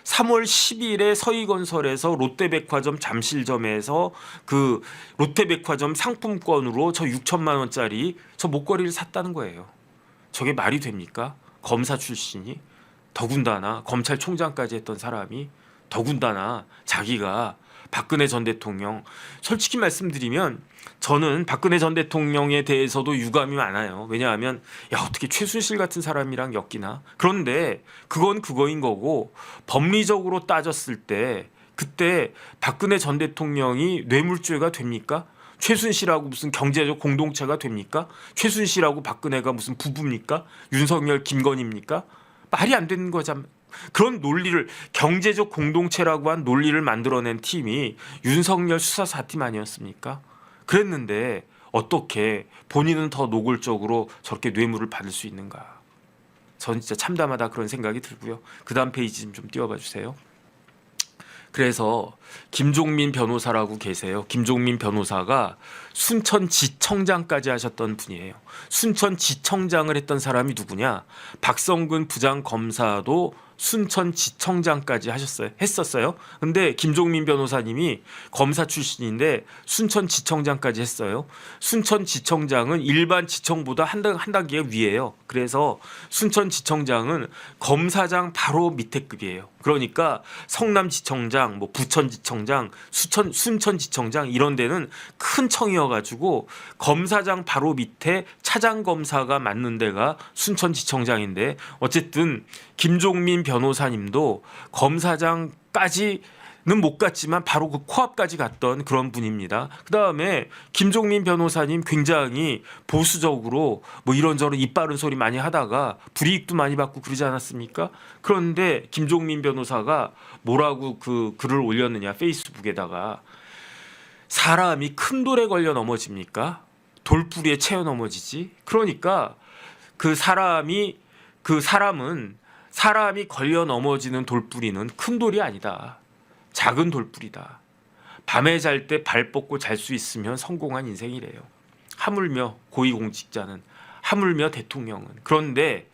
Speaker 1: 3월 10일에 서희건설에서 롯데백화점 잠실점에서 그 롯데백화점 상품권으로 저 6천만 원짜리 저 목걸이를 샀다는 거예요. 저게 말이 됩니까? 검사 출신이 더군다나 검찰총장까지 했던 사람이 더군다나 자기가 박근혜 전 대통령. 솔직히 말씀드리면 저는 박근혜 전 대통령에 대해서도 유감이 많아요. 왜냐하면 야 어떻게 최순실 같은 사람이랑 엮이나. 그런데 그건 그거인 거고 법리적으로 따졌을 때 그때 박근혜 전 대통령이 뇌물죄가 됩니까? 최순실하고 무슨 경제적 공동체가 됩니까? 최순실하고 박근혜가 무슨 부부입니까? 윤석열 김건희입니까? 말이 안 되는 거잖아요. 그런 논리를 경제적 공동체라고 한 논리를 만들어낸 팀이 윤석열 수사사팀 아니었습니까? 그랬는데 어떻게 본인은 더 노골적으로 저렇게 뇌물을 받을 수 있는가? 전 진짜 참담하다 그런 생각이 들고요. 그 다음 페이지 좀 띄워봐 주세요. 그래서 김종민 변호사라고 계세요. 김종민 변호사가 순천지청장까지 하셨던 분이에요. 순천지청장을 했던 사람이 누구냐? 박성근 부장검사도 순천지청장까지 했었어요. 근데 김종민 변호사님이 검사 출신인데 순천지청장까지 했어요. 순천지청장은 일반 지청보다 한 단계 위에요. 그래서 순천지청장은 검사장 바로 밑에 급이에요. 그러니까 성남지청장, 뭐 부천지청장, 순천지청장 이런 데는 큰 청이어가지고 검사장 바로 밑에 차장검사가 맡는 데가 순천지청장인데 어쨌든 김종민 변호사님도 검사장까지는 못 갔지만 바로 그 코앞까지 갔던 그런 분입니다. 그 다음에 김종민 변호사님 굉장히 보수적으로 뭐 이런저런 입 바른 소리 많이 하다가 불이익도 많이 받고 그러지 않았습니까? 그런데 김종민 변호사가 뭐라고 그 글을 올렸느냐 페이스북에다가 사람이 큰 돌에 걸려 넘어집니까? 돌뿌리에 채워 넘어지지. 그러니까 사람이 걸려 넘어지는 돌뿌리는 큰 돌이 아니다. 작은 돌뿌리다. 밤에 잘 때 발 뻗고 잘 수 있으면 성공한 인생이래요. 하물며 고위공직자는, 하물며 대통령은. 그런데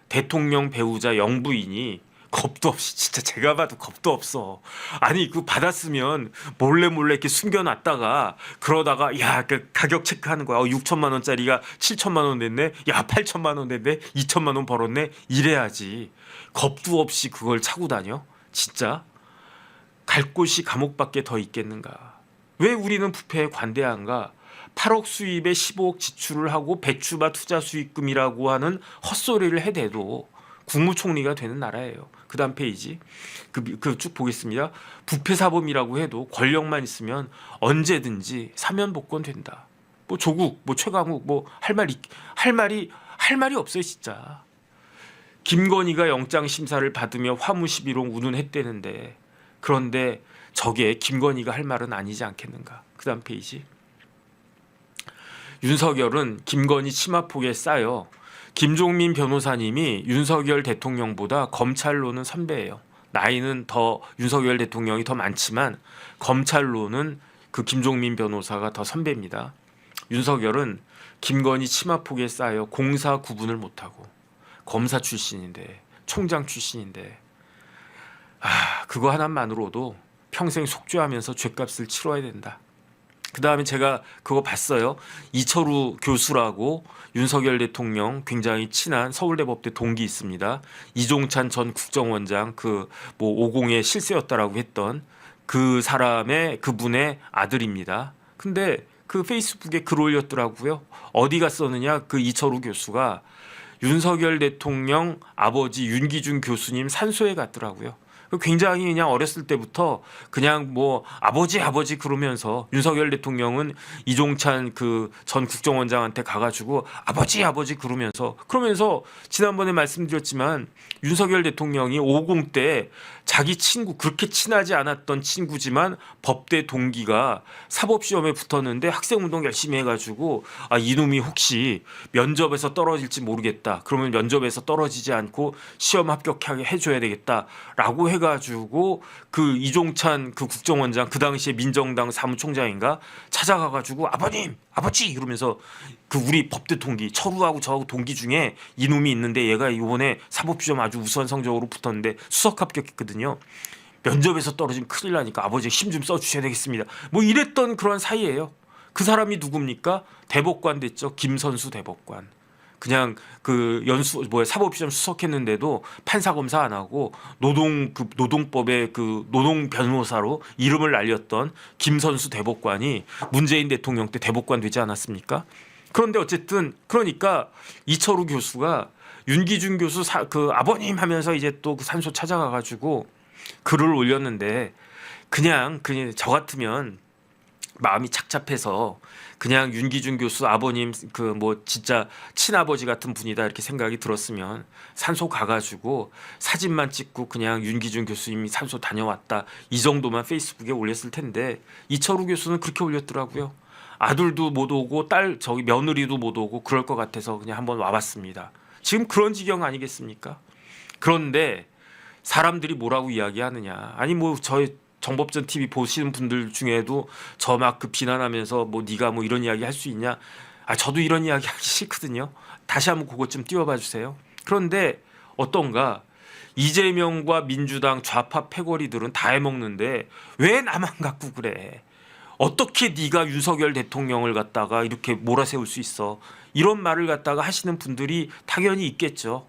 Speaker 1: 대통령 배우자 영부인이 겁도 없이, 진짜 제가 봐도 겁도 없어. 아니 그 받았으면 몰래 이렇게 숨겨놨다가 그러다가 야 그 가격 체크하는 거야. 6천만 원짜리가 7천만 원 냈네. 야 8천만 원 냈네. 2천만 원 벌었네. 이래야지. 겁도 없이 그걸 차고 다녀. 진짜 갈 곳이 감옥밖에 더 있겠는가. 왜 우리는 부패에 관대한가. 8억 수입에 15억 지출을 하고 배추밭 투자 수익금이라고 하는 헛소리를 해대도 국무총리가 되는 나라예요. 그 다음 페이지 쭉 보겠습니다. 부패사범이라고 해도 권력만 있으면 언제든지 사면복권 된다. 뭐 조국, 뭐 최강욱, 뭐 할 말이 없어요 진짜. 김건희가 영장 심사를 받으며 화무 11호 운운했대는데 그런데 저게 김건희가 할 말은 아니지 않겠는가. 그 다음 페이지. 윤석열은 김건희 치마폭에 쌓여 김종민 변호사님이 윤석열 대통령보다 검찰로는 선배예요. 나이는 더 윤석열 대통령이 더 많지만 검찰로는 그 김종민 변호사가 더 선배입니다. 윤석열은 김건희 치마폭에 쌓여 공사 구분을 못하고 검사 출신인데 총장 출신인데 그거 하나만으로도 평생 속죄하면서 죗값을 치러야 된다. 그 다음에 제가 그거 봤어요. 이철우 교수라고 윤석열 대통령 굉장히 친한 서울대법대 동기 있습니다. 이종찬 전 국정원장 뭐 50의 실세였다라고 했던 그분의 아들입니다. 근데 그 페이스북에 글 올렸더라고요. 어디 갔었느냐? 그 이철우 교수가 윤석열 대통령 아버지 윤기준 교수님 산소에 갔더라고요. 굉장히 그냥 어렸을 때부터 그냥 뭐 아버지 그러면서 윤석열 대통령은 이종찬 그 전 국정원장한테 가가지고 아버지 그러면서 지난번에 말씀드렸지만 윤석열 대통령이 50 때 자기 친구 그렇게 친하지 않았던 친구지만 법대 동기가 사법시험에 붙었는데 학생운동 열심히 해가지고 이놈이 혹시 면접에서 떨어질지 모르겠다. 그러면 면접에서 떨어지지 않고 시험 합격하게 해줘야 되겠다라고 해가지고 그 이종찬 그 국정원장 그 당시에 민정당 사무총장인가 찾아가가지고 아버지 이러면서 그 우리 법대 동기 철우하고 저하고 동기 중에 이놈이 있는데 얘가 이번에 사법시험 아주 우수한 성적으로 붙었는데 수석 합격했거든요. 면접에서 떨어지면 큰일 나니까 아버지 힘 좀 써주셔야 되겠습니다. 뭐 이랬던 그런 사이예요. 그 사람이 누굽니까? 대법관 됐죠. 김선수 대법관. 그냥 그 사법시험 수석했는데도 판사 검사 안 하고 노동법의 그 노동 변호사로 이름을 날렸던 김선수 대법관이 문재인 대통령 때 대법관 되지 않았습니까? 그런데 어쨌든 그러니까 이철우 교수가 윤기준 교수 그 아버님 하면서 이제 또 그 산소 찾아가 가지고 글을 올렸는데 그냥 저 같으면 마음이 착잡해서 그냥 윤기준 교수 아버님 그 뭐 진짜 친아버지 같은 분이다 이렇게 생각이 들었으면 산소 가가지고 사진만 찍고 그냥 윤기준 교수님이 산소 다녀왔다 이 정도만 페이스북에 올렸을 텐데 이철우 교수는 그렇게 올렸더라고요. 아들도 못 오고 저기 며느리도 못 오고 그럴 것 같아서 그냥 한번 와봤습니다. 지금 그런 지경 아니겠습니까? 그런데 사람들이 뭐라고 이야기하느냐? 아니 뭐 저희 정법전 TV 보시는 분들 중에도 저 막 그 비난하면서 뭐 네가 뭐 이런 이야기 할 수 있냐? 저도 이런 이야기 하기 싫거든요. 다시 한번 그것 좀 띄워봐 주세요. 그런데 어떤가? 이재명과 민주당 좌파 패거리들은 다 해먹는데 왜 나만 갖고 그래? 어떻게 네가 윤석열 대통령을 갖다가 이렇게 몰아세울 수 있어? 이런 말을 갖다가 하시는 분들이 당연히 있겠죠.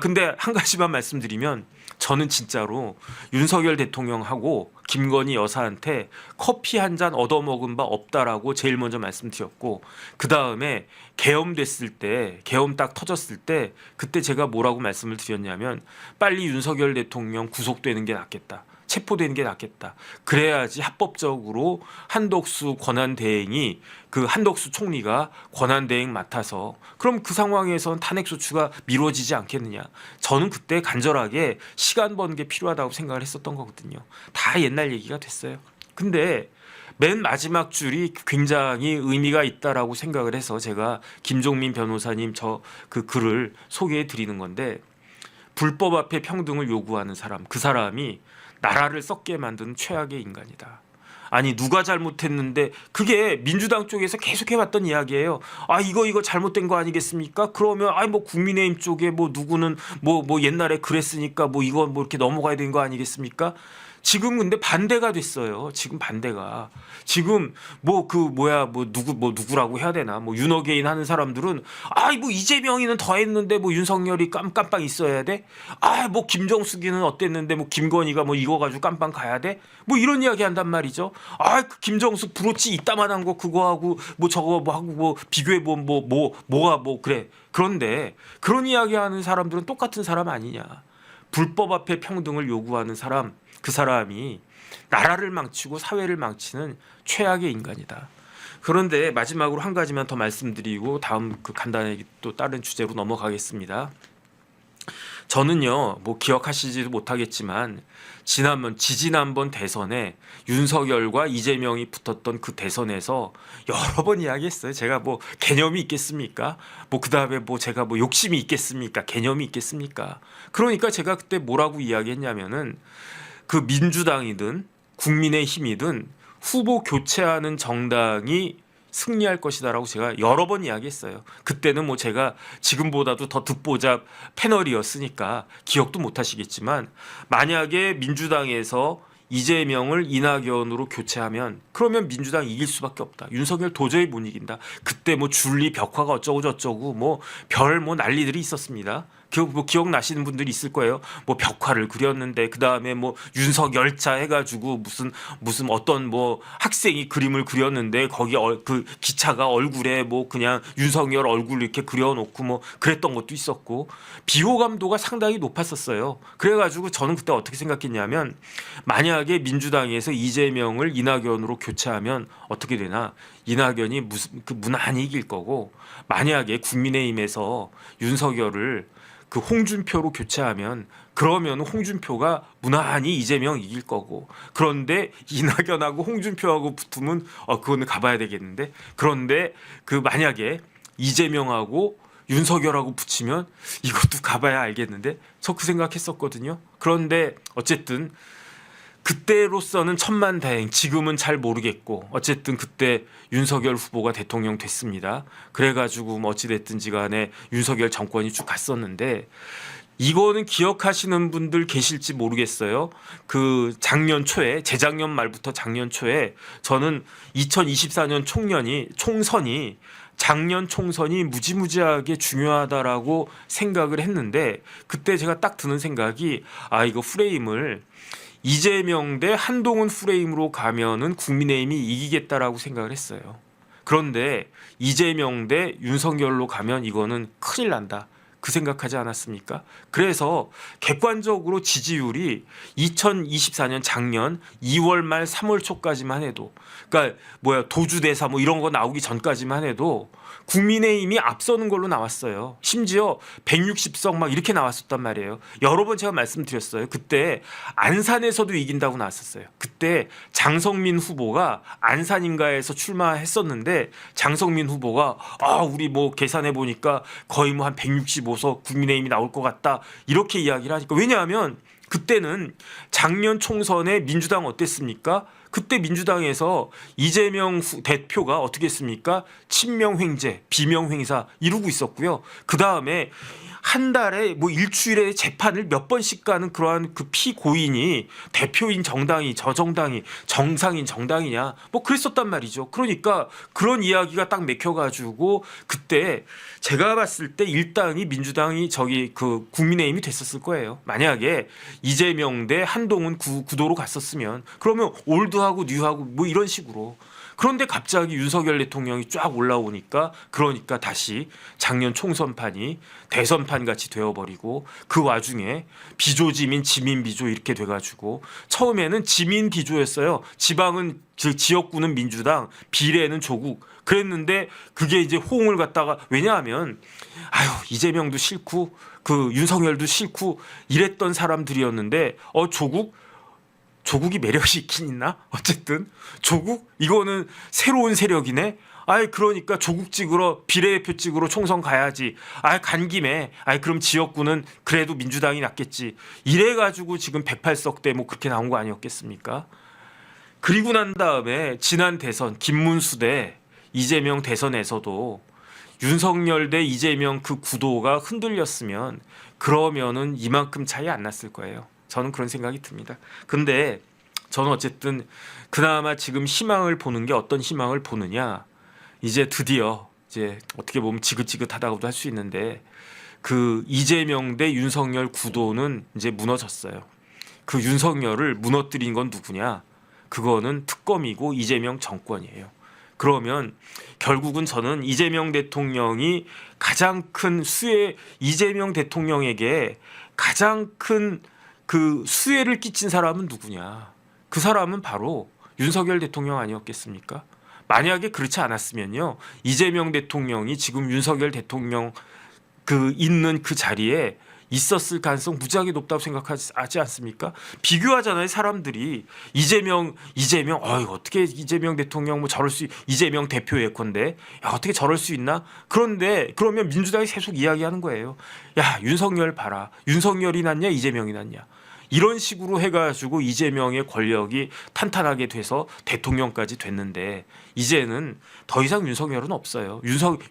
Speaker 1: 근데 한 가지만 말씀드리면 저는 진짜로 윤석열 대통령하고 김건희 여사한테 커피 한 잔 얻어먹은 바 없다라고 제일 먼저 말씀드렸고 그 다음에 계엄 딱 터졌을 때 그때 제가 뭐라고 말씀을 드렸냐면 빨리 윤석열 대통령 구속되는 게 낫겠다. 체포되는 게 낫겠다. 그래야지 합법적으로 한덕수 권한대행이 그 한덕수 총리가 권한대행 맡아서 그럼 그 상황에선 탄핵소추가 미뤄지지 않겠느냐. 저는 그때 간절하게 시간 버는 게 필요하다고 생각을 했었던 거거든요. 다 옛날 얘기가 됐어요. 근데 맨 마지막 줄이 굉장히 의미가 있다라고 생각을 해서 제가 김종민 변호사님 그 글을 소개해 드리는 건데 불법 앞에 평등을 요구하는 사람 그 사람이 나라를 썩게 만드는 최악의 인간이다. 아니 누가 잘못했는데 그게 민주당 쪽에서 계속 해왔던 이야기예요. 이거 잘못된 거 아니겠습니까? 그러면 뭐 국민의힘 쪽에 뭐 누구는 뭐 옛날에 그랬으니까 뭐 이거 뭐 이렇게 넘어가야 되는 거 아니겠습니까? 지금 근데 반대가 됐어요. 지금 반대가. 지금 누구라고 해야 되나? 뭐 윤어게인 하는 사람들은 뭐 이재명이는 더 했는데 뭐 윤석열이 깜빵 있어야 돼? 뭐 김정숙이는 어땠는데 뭐 김건희가 뭐 이거 가지고 깜빵 가야 돼? 뭐 이런 이야기 한단 말이죠. 그 김정숙 브로치 이따만한 거 그거 하고 뭐 저거 뭐 하고 뭐 비교해 뭐가 그래. 그런데 그런 이야기 하는 사람들은 똑같은 사람 아니냐. 불법 앞에 평등을 요구하는 사람 그 사람이 나라를 망치고 사회를 망치는 최악의 인간이다. 그런데 마지막으로 한 가지만 더 말씀드리고 다음 간단하게 또 다른 주제로 넘어가겠습니다. 저는요 뭐 기억하시지도 못하겠지만 지지난번 대선에 윤석열과 이재명이 붙었던 그 대선에서 여러 번 이야기했어요. 제가 뭐 개념이 있겠습니까? 그 다음에 제가 욕심이 있겠습니까? 개념이 있겠습니까? 그러니까 제가 그때 뭐라고 이야기했냐면은 그 민주당이든 국민의힘이든 후보 교체하는 정당이 승리할 것이다라고 제가 여러 번 이야기했어요. 그때는 제가 지금보다도 더 듣보잡 패널이었으니까 기억도 못 하시겠지만 만약에 민주당에서 이재명을 이낙연으로 교체하면 그러면 민주당이 이길 수밖에 없다. 윤석열 도저히 못 이긴다. 그때 줄리 벽화가 어쩌고 저쩌고 별 난리들이 있었습니다. 기억나시는 분들이 있을 거예요. 벽화를 그렸는데 그 다음에 윤석열자 해가지고 무슨 어떤 학생이 그림을 그렸는데 거기 그 기차가 얼굴에 그냥 윤석열 얼굴 이렇게 그려놓고 그랬던 것도 있었고 비호감도가 상당히 높았었어요. 그래가지고 저는 그때 어떻게 생각했냐면 만약에 민주당에서 이재명을 이낙연으로 교체하면 어떻게 되나 이낙연이 무난히 이길 거고 만약에 국민의힘에서 윤석열을 그 홍준표로 교체하면 그러면 홍준표가 무난히 이재명 이길 거고 그런데 이낙연하고 홍준표하고 붙으면 그거는 가봐야 되겠는데 그런데 만약에 이재명하고 윤석열하고 붙이면 이것도 가봐야 알겠는데 저 그 생각했었거든요. 그런데 어쨌든 그때로서는 천만다행 지금은 잘 모르겠고 어쨌든 그때 윤석열 후보가 대통령 됐습니다. 그래가지고 어찌됐든지 간에 윤석열 정권이 쭉 갔었는데 이거는 기억하시는 분들 계실지 모르겠어요. 그 작년 초에 재작년 말부터 작년 초에 저는 2024년 총선이 작년 총선이 무지무지하게 중요하다라고 생각을 했는데 그때 제가 딱 드는 생각이 이거 프레임을 이재명 대 한동훈 프레임으로 가면은 국민의힘이 이기겠다라고 생각을 했어요. 그런데 이재명 대 윤석열로 가면 이거는 큰일 난다. 그 생각하지 않았습니까? 그래서 객관적으로 지지율이 2024년 작년 2월 말 3월 초까지만 해도 그러니까 도주대사 이런 거 나오기 전까지만 해도 국민의힘이 앞서는 걸로 나왔어요. 심지어 160석 막 이렇게 나왔었단 말이에요. 여러 번 제가 말씀드렸어요. 그때 안산에서도 이긴다고 나왔었어요. 그때 장성민 후보가 안산인가에서 출마했었는데 장성민 후보가 우리 계산해 보니까 거의 한 165석 국민의힘이 나올 것 같다 이렇게 이야기를 하니까 왜냐하면 그때는 작년 총선에 민주당 어땠습니까? 그때 민주당에서 이재명 대표가 어떻게 했습니까? 친명횡재, 비명횡사 이루고 있었고요. 그 다음에 한 달에 일주일에 재판을 몇 번씩 가는 그러한 그 피고인이 대표인 정당이 저 정당이 정상인 정당이냐 그랬었단 말이죠. 그러니까 그런 이야기가 딱 맥혀가지고 그때 제가 봤을 때 일당이 민주당이 국민의힘이 됐었을 거예요. 만약에 이재명 대 한동훈 구도로 갔었으면 그러면 올드하고 뉴하고 이런 식으로. 그런데 갑자기 윤석열 대통령이 쫙 올라오니까 그러니까 다시 작년 총선판이 대선판 같이 되어버리고 그 와중에 비조지민 지민비조 이렇게 돼가지고 처음에는 지민비조였어요. 지방은 지역구는 민주당, 비례는 조국 그랬는데 그게 이제 호응을 갖다가 왜냐하면 이재명도 싫고 윤석열도 싫고 이랬던 사람들이었는데 조국이 매력이 있긴 있나? 어쨌든 조국 이거는 새로운 세력이네. 그러니까 조국 찍으러 비례대표 찍으러 총선 가야지. 간 김에 그럼 지역구는 그래도 민주당이 낫겠지. 이래가지고 지금 108석 대 그렇게 나온 거 아니었겠습니까? 그리고 난 다음에 지난 대선 김문수 대 이재명 대선에서도 윤석열 대 이재명 그 구도가 흔들렸으면 그러면은 이만큼 차이 안 났을 거예요. 저는 그런 생각이 듭니다. 근데 저는 어쨌든 그나마 지금 희망을 보는 게 어떤 희망을 보느냐. 이제 드디어 이제 어떻게 보면 지긋지긋하다고도 할 수 있는데 그 이재명 대 윤석열 구도는 이제 무너졌어요. 그 윤석열을 무너뜨린 건 누구냐? 그거는 특검이고 이재명 정권이에요. 그러면 결국은 저는 이재명 대통령이 가장 큰 이재명 대통령에게 가장 큰 그 수혜를 끼친 사람은 누구냐? 그 사람은 바로 윤석열 대통령 아니었겠습니까? 만약에 그렇지 않았으면요, 이재명 대통령이 지금 윤석열 대통령 있는 그 자리에 있었을 가능성 무지하게 높다고 생각하지 않습니까? 비교하잖아요, 사람들이. 이재명 어떻게 이재명 대통령 저럴 이재명 대표 예컨대 어떻게 저럴 수 있나? 그런데 그러면 민주당이 계속 이야기하는 거예요. 야, 윤석열 봐라. 윤석열이 낫냐 이재명이 낫냐. 이런 식으로 해가지고 이재명의 권력이 탄탄하게 돼서 대통령까지 됐는데 이제는 더 이상 윤석열은 없어요.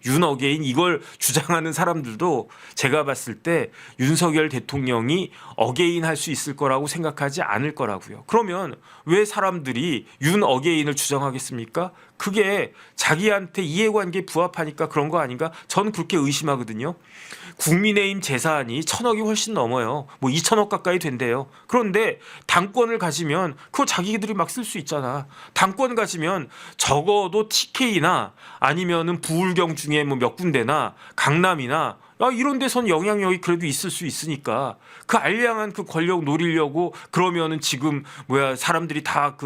Speaker 1: 윤어게인 이걸 주장하는 사람들도 제가 봤을 때 윤석열 대통령이 어게인 할 수 있을 거라고 생각하지 않을 거라고요. 그러면 왜 사람들이 윤어게인을 주장하겠습니까? 그게 자기한테 이해관계에 부합하니까 그런 거 아닌가? 저는 그렇게 의심하거든요. 국민의힘 재산이 1,000억이 훨씬 넘어요. 2,000억 가까이 된대요. 그런데 당권을 가지면 그거 자기들이 막 쓸 수 있잖아. 당권 가지면 적어도 TK나 아니면은 부울경 중에 몇 군데나 강남이나 이런 데선 영향력이 그래도 있을 수 있으니까 그 알량한 그 권력 노리려고 그러면은 지금 사람들이 다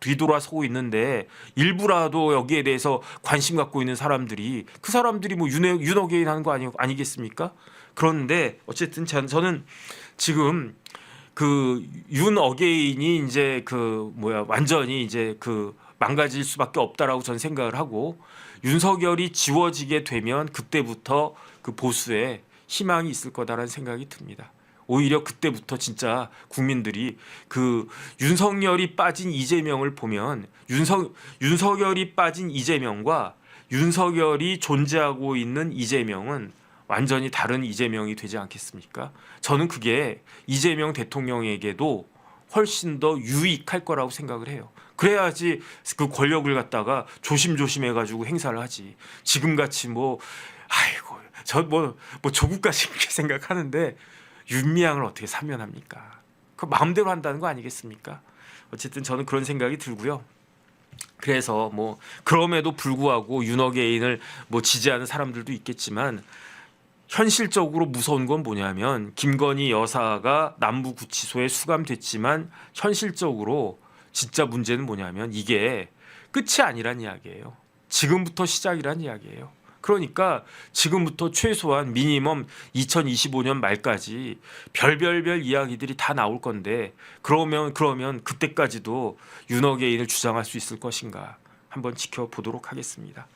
Speaker 1: 뒤돌아서고 있는데 일부라도 여기에 대해서 관심 갖고 있는 사람들이 그 사람들이 윤어게인 하는 거 아니겠습니까? 그런데 어쨌든 저는 지금 윤어게인이 이제 완전히 이제 망가질 수밖에 없다라고 저는 생각을 하고 윤석열이 지워지게 되면 그때부터 보수에 희망이 있을 거다라는 생각이 듭니다. 오히려 그때부터 진짜 국민들이 윤석열이 빠진 이재명을 보면 윤석열이 빠진 이재명과 윤석열이 존재하고 있는 이재명은 완전히 다른 이재명이 되지 않겠습니까? 저는 그게 이재명 대통령에게도 훨씬 더 유익할 거라고 생각을 해요. 그래야지 그 권력을 갖다가 조심조심해 가지고 행사를 하지. 지금같이 뭐 아이고 저 뭐 조국까지 이렇게 생각하는데 윤미향을 어떻게 사면합니까? 그 마음대로 한다는 거 아니겠습니까? 어쨌든 저는 그런 생각이 들고요. 그래서 뭐 그럼에도 불구하고 윤어게인을 뭐 지지하는 사람들도 있겠지만 현실적으로 무서운 건 뭐냐면 김건희 여사가 남부구치소에 수감됐지만 현실적으로 진짜 문제는 뭐냐면 이게 끝이 아니란 이야기예요. 지금부터 시작이란 이야기예요. 그러니까 지금부터 최소한 미니멈 2025년 말까지 별별별 이야기들이 다 나올 건데 그러면 그때까지도 윤어게인을 주장할 수 있을 것인가 한번 지켜보도록 하겠습니다.